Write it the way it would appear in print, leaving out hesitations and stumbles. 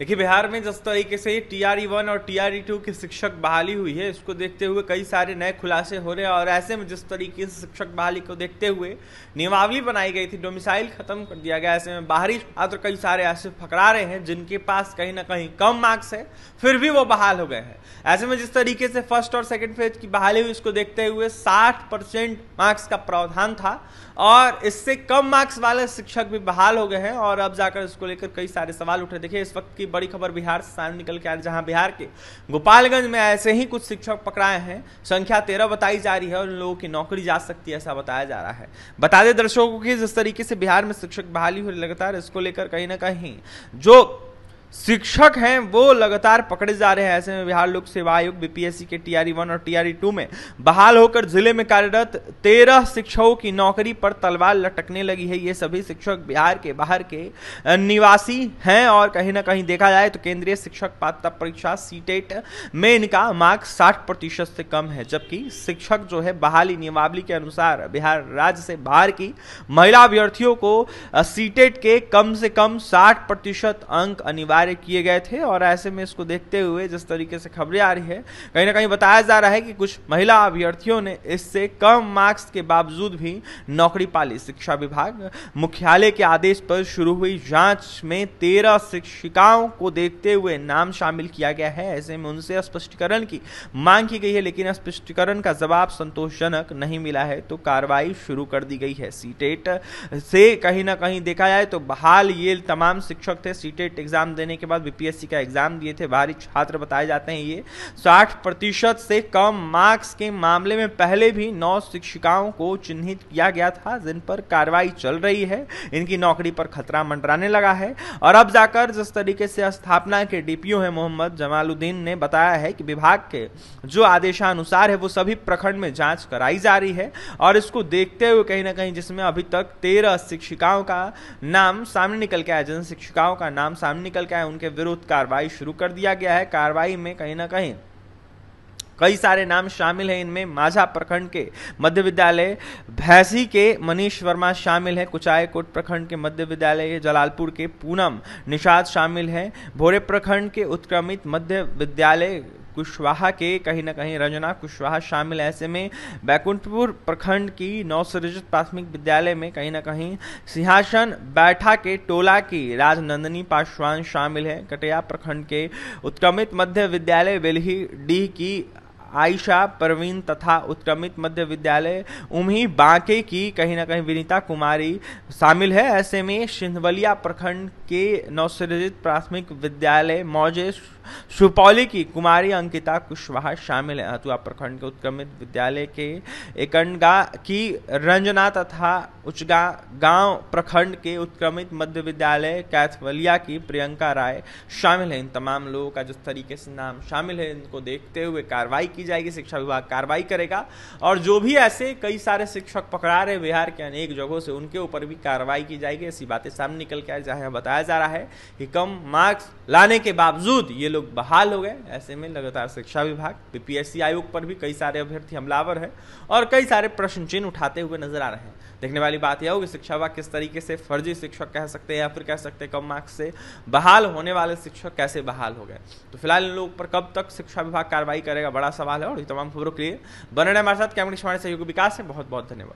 देखिए, बिहार में जिस तरीके से TRE 1 और TRE 2 की शिक्षक बहाली हुई है, इसको देखते हुए कई सारे नए खुलासे हो रहे हैं। और ऐसे में जिस तरीके से शिक्षक बहाली को देखते हुए नियमावली बनाई गई थी, डोमिसाइल खत्म कर दिया गया, ऐसे में बाहरी छात्र कई सारे ऐसे फकरा रहे हैं जिनके पास कहीं ना कहीं कम मार्क्स है, फिर भी वो बहाल हो गए हैं। ऐसे में जिस तरीके से फर्स्ट और सेकंड फेज की बहाली हुई, इसको देखते हुए 60% मार्क्स का प्रावधान था और इससे कम मार्क्स वाले शिक्षक भी बहाल हो गए हैं। और अब जाकर इसको लेकर कई सारे सवाल उठे। देखिए, इस वक्त की बड़ी खबर बिहार से सामने निकल के आ रही है, जहां बिहार के गोपालगंज में ऐसे ही कुछ शिक्षक पकड़ाए हैं। संख्या 13 बताई जा रही है और उन लोगों की नौकरी जा सकती है, ऐसा बताया जा रहा है। बता दें दर्शकों की, जिस तरीके से बिहार में शिक्षक बहाली हो रही लगातार, इसको लेकर कहीं ना कहीं जो शिक्षक हैं वो लगातार पकड़े जा रहे हैं। ऐसे में बिहार लोक सेवा आयोग BPSC के TRE 1 और TRE 2 में बहाल होकर जिले में कार्यरत 13 शिक्षकों की नौकरी पर तलवार लटकने लगी है। ये सभी शिक्षक बिहार के बाहर के निवासी हैं और कहीं ना कहीं देखा जाए तो केंद्रीय शिक्षक पात्रता परीक्षा CTET में इनका मार्क्स 60% से कम है। जबकि शिक्षक जो है बहाली नियमावली के अनुसार बिहार राज्य से बाहर की महिला अभ्यर्थियों को CTET के कम से कम 60% अंक अनिवार्य किए गए थे। और ऐसे में इसको देखते हुए जिस तरीके से खबरें आ रही है, कहीं ना कहीं बताया जा रहा है कि कुछ महिला अभ्यर्थियों ने इससे कम मार्क्स के बावजूद भी नौकरी पा ली। शिक्षा विभाग मुख्यालय के आदेश पर शुरू हुई जांच में 13 शिक्षिकाओं को देखते हुए नाम शामिल किया गया है। ऐसे में उनसे स्पष्टीकरण की मांग की गई है, लेकिन स्पष्टीकरण का जवाब संतोषजनक नहीं मिला है, तो कार्रवाई शुरू कर दी गई है। CTET से कहीं ना कहीं देखा जाए तो बहाल ये तमाम शिक्षक थे। CTET एग्जाम देने के बाद BPSC का एग्जाम दिए थे। बाहरी छात्र बताए जाते हैं। ये 60% से कम मार्क्स के मामले में पहले भी 9 शिक्षिकाओं को चिन्हित किया गया था, जिन पर कार्रवाई चल रही है। इनकी नौकरी पर खतरा मंडराने लगा है। और अब जाकर जिस तरीके से स्थापना के DPO है मोहम्मद जमालुद्दीन ने बताया है कि विभाग के जो आदेशानुसार है वो सभी प्रखंड में जांच कराई जा रही है। और इसको देखते हुए कहीं ना कहीं जिसमें अभी तक 13 शिक्षिकाओं का नाम सामने निकल के आया, जिन शिक्षिकाओं का नाम सामने निकल के आया, उनके विरुद्ध कार्रवाई शुरू कर दिया गया है। कार्रवाई में कहीं ना कहीं कई सारे नाम शामिल हैं। इनमें माझा प्रखंड के मध्य विद्यालय भैंसी के मनीष वर्मा शामिल है। कुचायकोट प्रखंड के मध्य विद्यालय जलालपुर के पूनम निषाद शामिल है। भोरे प्रखंड के उत्क्रमित मध्य विद्यालय कुशवाहा के कहीं ना कहीं रंजना कुशवाहा शामिल है। ऐसे में बैकुंठपुर प्रखंड की नवसृजित प्राथमिक विद्यालय में कहीं ना कहीं सिंहासन बैठा के टोला की राजनंदनी पासवान शामिल है। कटिया प्रखंड के उत्क्रमित मध्य विद्यालय बेलही डीह की आयशा परवीन तथा उत्क्रमित मध्य विद्यालय उम्ही बांके की कहीं ना कहीं विनीता कुमारी शामिल है। ऐसे में सिंधवलिया प्रखंड के नवसृजित प्राथमिक विद्यालय मौजे सुपौली की कुमारी अंकिता कुशवाहा शामिल है। हथुआ प्रखंड के उत्क्रमित विद्यालय के एकंडगा की रंजना तथा उचगा गांव प्रखंड के उत्क्रमित मध्य विद्यालय कैथवलिया की प्रियंका राय शामिल है। इन तमाम लोगों का जिस तरीके से नाम शामिल है, इनको देखते हुए कार्रवाई की जाएगी। शिक्षा विभाग कार्रवाई करेगा और जो भी ऐसे कई सारे शिक्षक पकड़ा रहे बिहार के अनेक जगहों से, उनके ऊपर भी कार्रवाई की जाएगी। ऐसी बातें सामने निकल के आए, जहां बताया जा रहा है कि कम मार्क्स लाने के बावजूद ये लोग बहाल हो गए। ऐसे में लगातार शिक्षा विभाग BPSC आयोग पर भी कई सारे अभ्यर्थी हमलावर हैं और कई सारे प्रश्न चिन्ह उठाते हुए नजर आ रहे हैं। देखने वाली बात यह होगी शिक्षा विभाग किस तरीके से फर्जी शिक्षक कह सकते हैं या फिर कह सकते हैं कम मार्क्स से बहाल होने वाले शिक्षक कैसे बहाल हो गए। तो फिलहाल इन लोगों पर कब तक शिक्षा विभाग कार्रवाई करेगा, बड़ा सवाल है। और ये तमाम खबरों के लिए बने रहे हमारे साथ। कैमरे सहयोगी विकास है। बहुत बहुत धन्यवाद।